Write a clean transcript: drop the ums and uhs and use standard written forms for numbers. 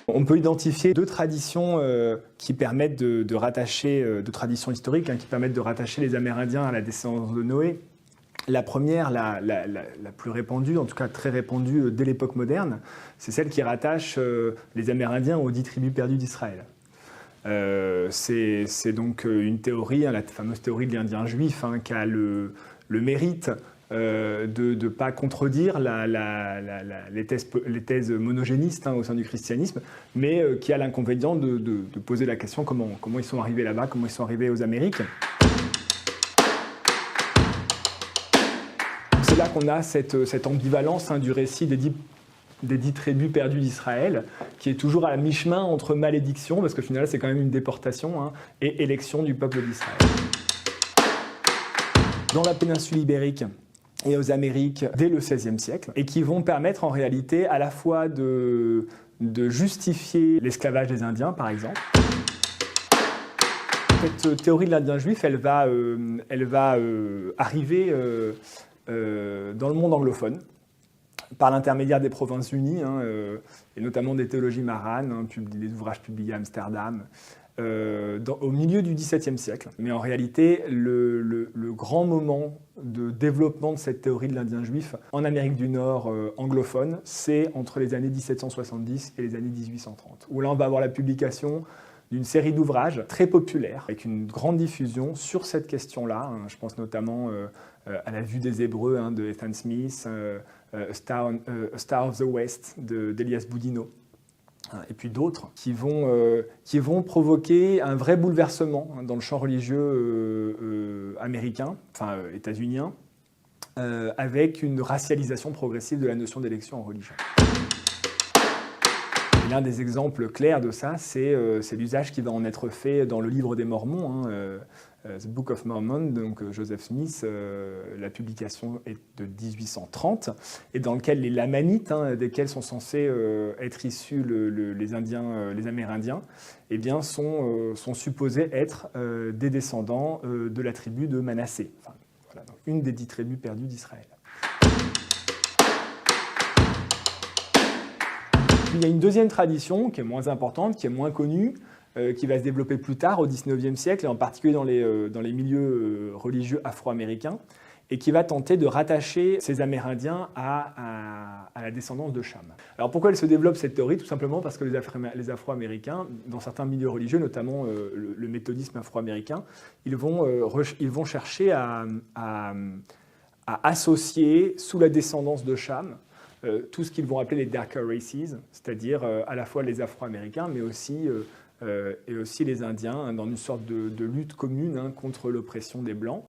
On peut identifier deux traditions qui permettent de rattacher, deux traditions historiques, qui permettent de rattacher les Amérindiens à la descendance de Noé. La première, la plus répandue, en tout cas très répandue dès l'époque moderne, c'est celle qui rattache les Amérindiens aux 10 tribus perdues d'Israël. C'est donc une théorie, la fameuse théorie de l'Indien juif, qui a le mérite de ne pas contredire les thèses monogénistes au sein du christianisme, mais qui a l'inconvénient de poser la question comment ils sont arrivés là-bas, comment ils sont arrivés aux Amériques. C'est là qu'on a cette ambivalence du récit des 10 tribus perdues d'Israël, qui est toujours à la mi-chemin entre malédiction, parce que finalement c'est quand même une déportation, et élection du peuple d'Israël. Dans la péninsule ibérique et aux Amériques dès le XVIe siècle, et qui vont permettre en réalité à la fois de justifier l'esclavage des Indiens, par exemple. Cette théorie de l'Indien juif, elle va arriver dans le monde anglophone, par l'intermédiaire des Provinces-Unies, et notamment des théologies maranes, des ouvrages publiés à Amsterdam, au milieu du XVIIe siècle. Mais en réalité, le grand moment de développement de cette théorie de l'Indien juif en Amérique du Nord anglophone, c'est entre les années 1770 et les années 1830, où là on va avoir la publication d'une série d'ouvrages très populaires, avec une grande diffusion sur cette question-là. Je pense notamment à La Vue des Hébreux de Ethan Smith, A Star of the West d'Elias Boudinot, et puis d'autres qui vont provoquer un vrai bouleversement dans le champ religieux américain, enfin états-unien, avec une racialisation progressive de la notion d'élection en religion. L'un des exemples clairs de ça, c'est l'usage qui va en être fait dans le livre des Mormons, The Book of Mormon, donc Joseph Smith, la publication est de 1830, et dans lequel les Lamanites, desquels sont censés être issus les Amérindiens, eh bien, sont supposés être des descendants de la tribu de Manassé, enfin, voilà, donc une des 10 tribus perdues d'Israël. Il y a une deuxième tradition qui est moins importante, qui est moins connue, qui va se développer plus tard au XIXe siècle, et en particulier dans les milieux religieux afro-américains, et qui va tenter de rattacher ces Amérindiens à la descendance de Cham. Alors pourquoi elle se développe cette théorie? Tout simplement parce que les Afro-Américains, dans certains milieux religieux, notamment le méthodisme afro-américain, ils vont chercher à associer sous la descendance de Cham tout ce qu'ils vont appeler les darker races, c'est-à-dire à la fois les Afro-Américains, mais aussi les Indiens, dans une sorte de lutte commune contre l'oppression des Blancs.